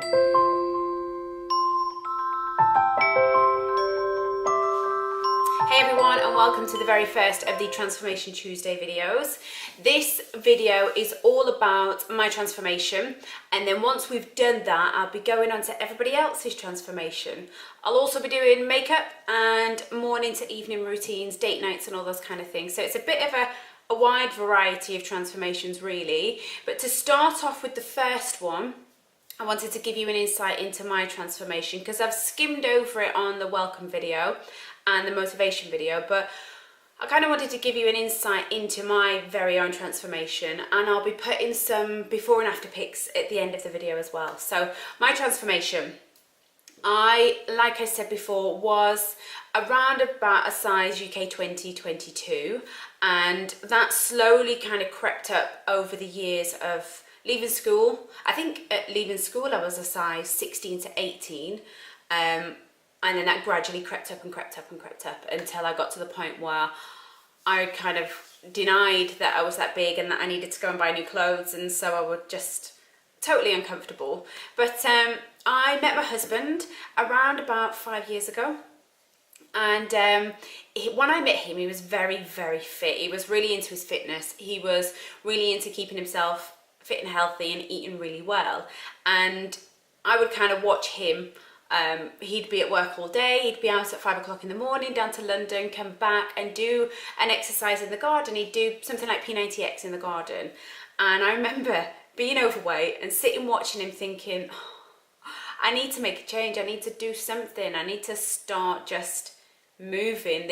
Hey everyone, and welcome to the very first of the Transformation Tuesday videos. This video is all about my transformation, and then once we've done that, I'll be going on to everybody else's transformation. I'll also be doing makeup and morning to evening routines, date nights and all those kind of things. So it's a bit of a wide variety of transformations really. But to start off with the first one, I wanted to give you an insight into my transformation because I've skimmed over it on the welcome video and the motivation video, but I kind of wanted to give you an insight into my very own transformation, and I'll be putting some before and after pics at the end of the video as well. So my transformation, like I said before, was around about a size UK 20-22, and that slowly kind of crept up over the years of leaving school. I think at leaving school I was a size 16 to 18, and then that gradually crept up and crept up and crept up until I got to the point where I kind of denied that I was that big and that I needed to go and buy new clothes, and so I was just totally uncomfortable. But I met my husband around about 5 years ago, and when I met him, he was very, very fit. He was really into his fitness. He was really into keeping himself fit and healthy and eating really well, and I would kind of watch him. He'd be at work all day, he'd be out at 5 o'clock in the morning, down to London, come back and do an exercise in the garden. He'd do something like P90X in the garden. And I remember being overweight and sitting watching him thinking, oh, I need to make a change, I need to do something, I need to start just moving.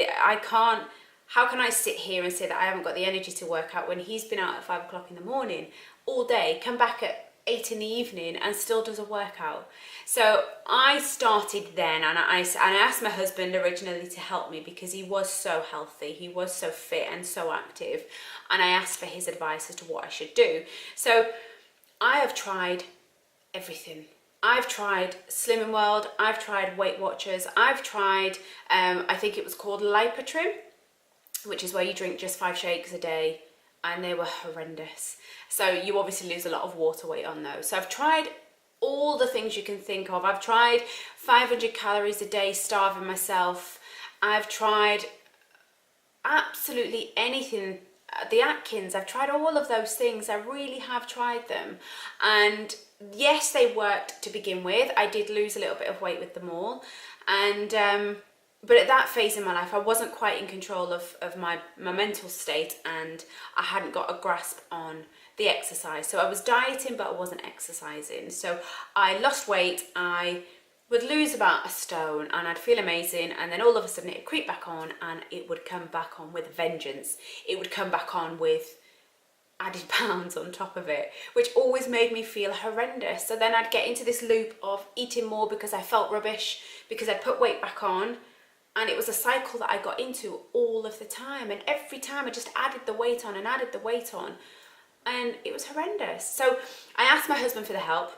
How can I sit here and say that I haven't got the energy to work out when he's been out at 5 o'clock in the morning all day, come back at 8 in the evening and still does a workout? So I started then, and I asked my husband originally to help me because he was so healthy, he was so fit and so active, and I asked for his advice as to what I should do. So I have tried everything. I've tried Slimming World, I've tried Weight Watchers, I've tried I think it was called Lipotrim, which is where you drink just 5 shakes a day, and they were horrendous. So you obviously lose a lot of water weight on those. So I've tried all the things you can think of. I've tried 500 calories a day, starving myself. I've tried absolutely anything. The Atkins, I've tried all of those things. I really have tried them. And yes, they worked to begin with. I did lose a little bit of weight with them all. And but at that phase in my life, I wasn't quite in control of my mental state, and I hadn't got a grasp on the exercise. So I was dieting, but I wasn't exercising. So I lost weight, I would lose about a stone, and I'd feel amazing, and then all of a sudden it would creep back on, and it would come back on with a vengeance. It would come back on with added pounds on top of it, which always made me feel horrendous. So then I'd get into this loop of eating more because I felt rubbish, because I'd put weight back on. And it was a cycle that I got into all of the time. And every time I just added the weight on and added the weight on. And it was horrendous. So I asked my husband for the help.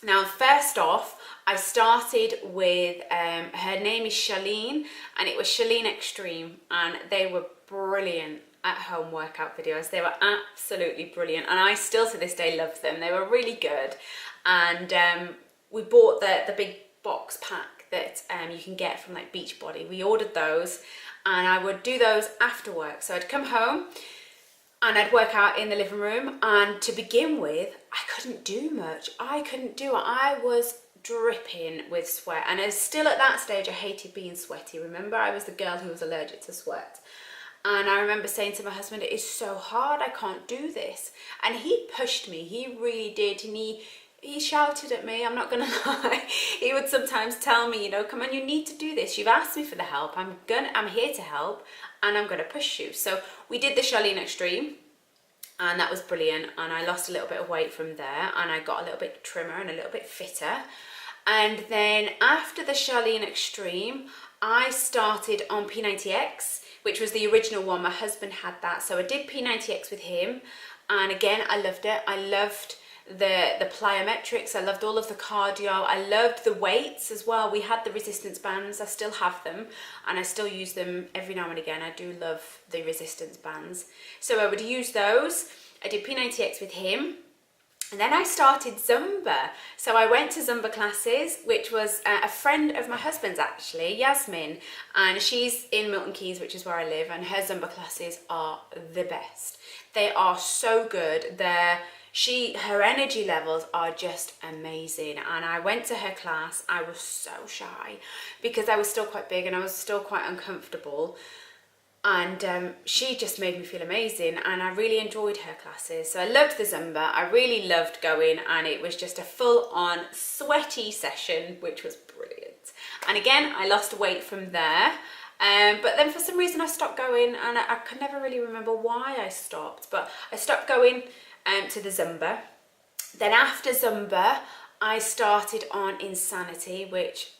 Now, first off, I started with, her name is Charlene, and it was Charlene Extreme. And they were brilliant at home workout videos. They were absolutely brilliant. And I still to this day love them. They were really good. And we bought the big box pack that you can get from like Beachbody. We ordered those, and I would do those after work. So I'd come home and I'd work out in the living room, and to begin with, I couldn't do much. I was dripping with sweat, and as still at that stage, I hated being sweaty. Remember, I was the girl who was allergic to sweat. And I remember saying to my husband, it is so hard, I can't do this. And he pushed me, he really did, and he shouted at me, I'm not gonna lie. He would sometimes tell me, you know, come on, you need to do this. You've asked me for the help. I'm here to help, and I'm gonna push you. So we did the Charlene Extreme, and that was brilliant. And I lost a little bit of weight from there, and I got a little bit trimmer and a little bit fitter. And then after the Charlene Extreme, I started on P90X, which was the original one. My husband had that. So I did P90X with him. And again, I loved it. I loved the plyometrics, I loved all of the cardio, I loved the weights as well. We had the resistance bands, I still have them, and I still use them every now and again. I do love the resistance bands. So I would use those. I did P90X with him, And then I started Zumba. So I went to Zumba classes, which was a friend of my husband's actually, Yasmin. And she's in Milton Keynes, which is where I live, and her Zumba classes are the best. They are so good. Her energy levels are just amazing. And I went to her class. I was so shy because I was still quite big and I was still quite uncomfortable. And she just made me feel amazing, and I really enjoyed her classes. So I loved the Zumba. I really loved going, and it was just a full-on sweaty session, which was brilliant. And again, I lost weight from there. But then for some reason I stopped going, and I could never really remember why I stopped. But I stopped going to the Zumba. Then after Zumba, I started on Insanity, which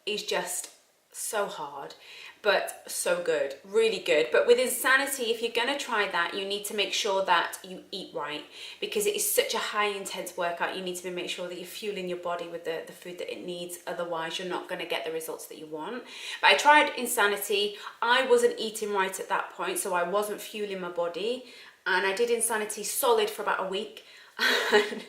is just so hard, but so good, really good. But with Insanity, if you're gonna try that, you need to make sure that you eat right, because it is such a high intense workout. You need to make sure that you're fueling your body with the food that it needs, otherwise you're not gonna get the results that you want. But I tried Insanity. I wasn't eating right at that point, so I wasn't fueling my body, and I did Insanity solid for about a week and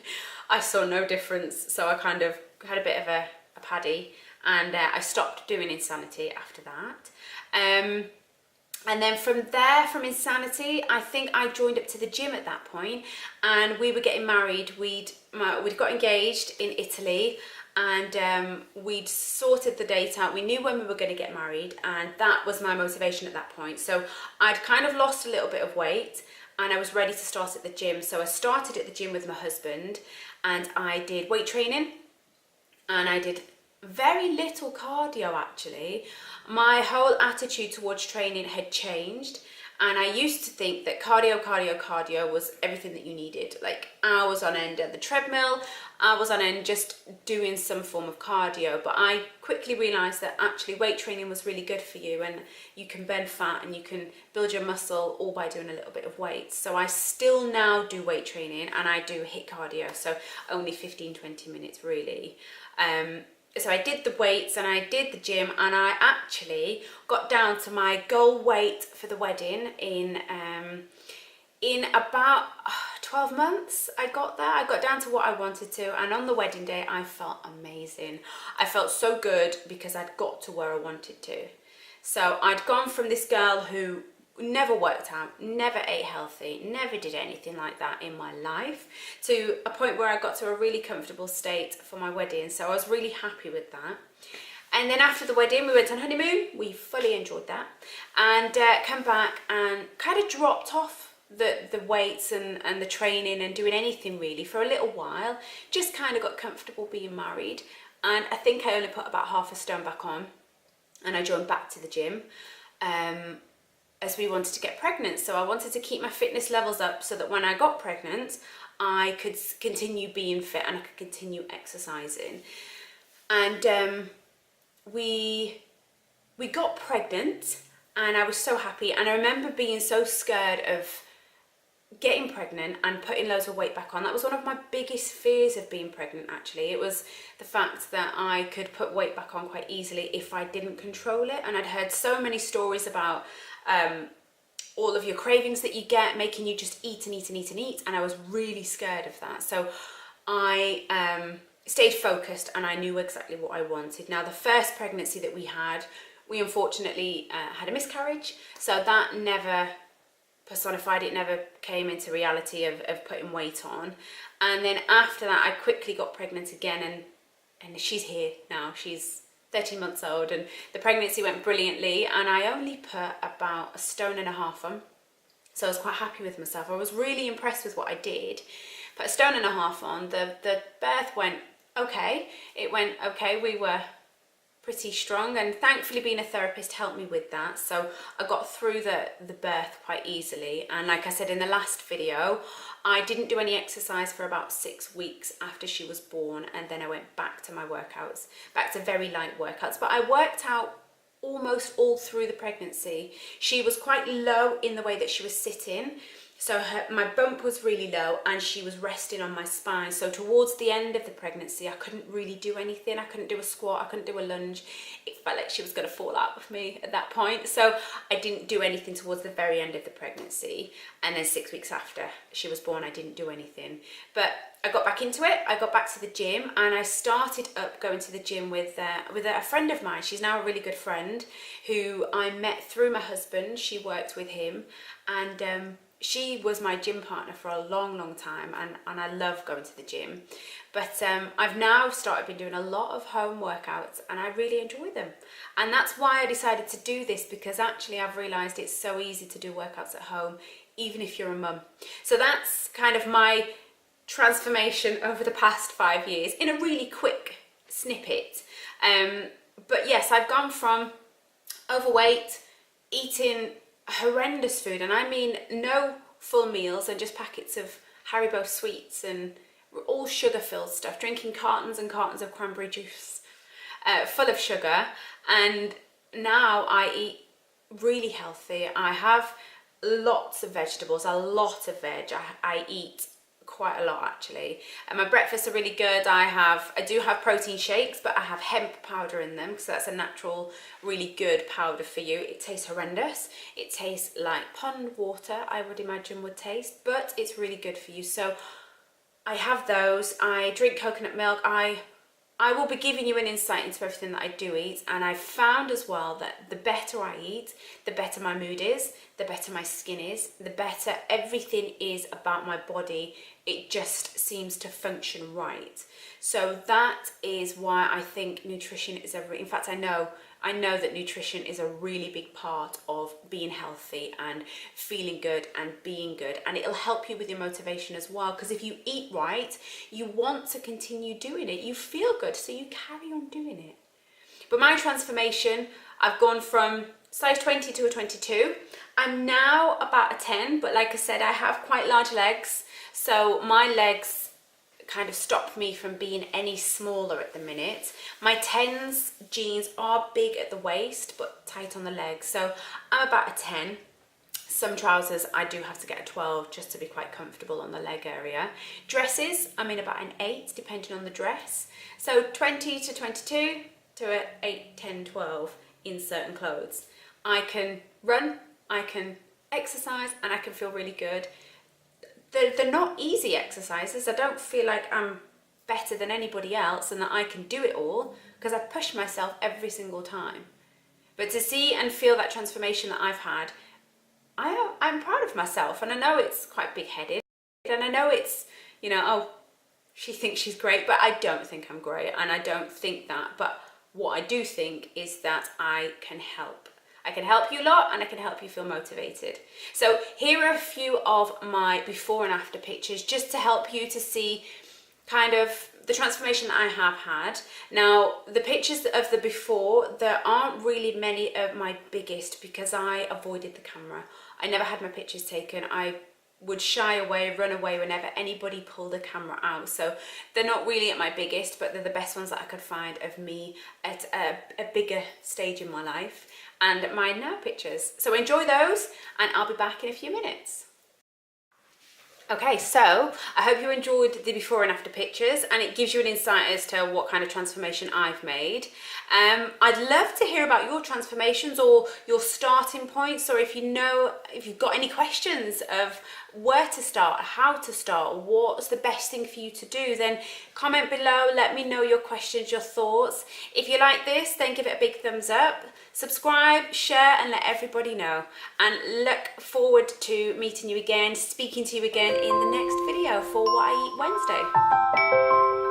I saw no difference, so I kind of had a bit of a paddy, and I stopped doing Insanity after that. And then from there, from Insanity, I think I joined up to the gym at that point, and we were getting married. We'd got engaged in Italy, and we'd sorted the date out. We knew when we were going to get married, and that was my motivation at that point. So I'd kind of lost a little bit of weight, and I was ready to start at the gym. So I started at the gym with my husband, and I did weight training, and I did very little cardio actually. My whole attitude towards training had changed, and I used to think that cardio was everything that you needed, like hours on end at the treadmill, hours on end just doing some form of cardio. But I quickly realised that actually weight training was really good for you, and you can burn fat and you can build your muscle all by doing a little bit of weight. So I still now do weight training, and I do HIIT cardio, so only 15-20 minutes really. So I did the weights and I did the gym, and I actually got down to my goal weight for the wedding in about 12 months. I got there. I got down to what I wanted to, and on the wedding day I felt amazing. I felt so good because I'd got to where I wanted to. So I'd gone from this girl who never worked out, never ate healthy, never did anything like that in my life, to a point where I got to a really comfortable state for my wedding. So I was really happy with that. And then after the wedding, we went on honeymoon. We fully enjoyed that, and come back and kind of dropped off the weights and the training and doing anything really for a little while. Just kind of got comfortable being married, and I think I only put about half a stone back on, and I joined back to the gym. As we wanted to get pregnant, so I wanted to keep my fitness levels up so that when I got pregnant I could continue being fit and I could continue exercising. And we got pregnant, and I was so happy. And I remember being so scared of getting pregnant and putting loads of weight back on. That was one of my biggest fears of being pregnant actually. It was the fact that I could put weight back on quite easily if I didn't control it. And I'd heard so many stories about all of your cravings that you get making you just eat and eat and eat and eat, and I was really scared of that. So I stayed focused, and I knew exactly what I wanted. Now the first pregnancy that we had, we unfortunately had a miscarriage, so that never personified, it never came into reality of putting weight on. And then after that I quickly got pregnant again, and she's here now. She's 13 months old, and the pregnancy went brilliantly, and I only put about 1.5 stone on, so I was quite happy with myself. I was really impressed with what I did. Put 1.5 stone on. The birth went okay. It went okay. We were pretty strong, and thankfully being a therapist helped me with that, so I got through the birth quite easily. And like I said in the last video, I didn't do any exercise for about 6 weeks after she was born, and then I went back to my workouts, back to very light workouts. But I worked out almost all through the pregnancy. She was quite low in the way that she was sitting, So my bump was really low and she was resting on my spine. So towards the end of the pregnancy, I couldn't really do anything. I couldn't do a squat, I couldn't do a lunge. It felt like she was going to fall out of me at that point. So I didn't do anything towards the very end of the pregnancy. And then 6 weeks after she was born, I didn't do anything. But I got back into it. I got back to the gym and I started up going to the gym with a friend of mine. She's now a really good friend who I met through my husband. She worked with him, and she was my gym partner for a long time, and I love going to the gym. But I've now started been doing a lot of home workouts and I really enjoy them. And that's why I decided to do this, because actually I've realised it's so easy to do workouts at home, even if you're a mum. So that's kind of my transformation over the past 5 years in a really quick snippet. But yes, I've gone from overweight, eating horrendous food, and I mean no full meals and just packets of Haribo sweets and all sugar filled stuff, drinking cartons and cartons of cranberry juice full of sugar. And now I eat really healthy. I have lots of vegetables, a lot of veg. I eat quite a lot actually, and my breakfasts are really good. I do have protein shakes, but I have hemp powder in them because that's a natural, really good powder for you. It tastes horrendous. It tastes like pond water, I would imagine would taste, but it's really good for you. So I have those. I drink coconut milk. I will be giving you an insight into everything that I do eat, and I've found as well that the better I eat, the better my mood is, the better my skin is, the better everything is about my body. It just seems to function right. So that is why I think nutrition is in fact, I know that nutrition is a really big part of being healthy and feeling good and being good, and it'll help you with your motivation as well, because if you eat right, you want to continue doing it. You feel good, so you carry on doing it. But my transformation, I've gone from size 20 to a 22. I'm now about a 10, but like I said, I have quite large legs, so my legs kind of stop me from being any smaller at the minute. My 10s jeans are big at the waist but tight on the legs, so I'm about a 10. Some trousers I do have to get a 12 just to be quite comfortable on the leg area. Dresses, I'm in about an 8 depending on the dress. So 20 to 22 to a 8, 10, 12 in certain clothes. I can run, I can exercise, and I can feel really good. They're not easy exercises. I don't feel like I'm better than anybody else and that I can do it all, because I push myself every single time. But to see and feel that transformation that I've had, I'm proud of myself. And I know it's quite big-headed, and I know it's, you know, oh, she thinks she's great, but I don't think I'm great, and I don't think that. But what I do think is that I can help. I can help you a lot, and I can help you feel motivated. So here are a few of my before and after pictures, just to help you to see kind of the transformation that I have had. Now, the pictures of the before, there aren't really many of my biggest because I avoided the camera. I never had my pictures taken. I would shy away, run away whenever anybody pulled a camera out. So they're not really at my biggest, but they're the best ones that I could find of me at a bigger stage in my life, and my now pictures. So enjoy those, and I'll be back in a few minutes. Okay, so I hope you enjoyed the before and after pictures, and it gives you an insight as to what kind of transformation I've made. I'd love to hear about your transformations or your starting points, or if you've got any questions of where to start, how to start, what's the best thing for you to do, then comment below, let me know your questions, your thoughts. If you like this, then give it a big thumbs up. Subscribe, share, and let everybody know. And look forward to meeting you again, speaking to you again in the next video for What I Eat Wednesday.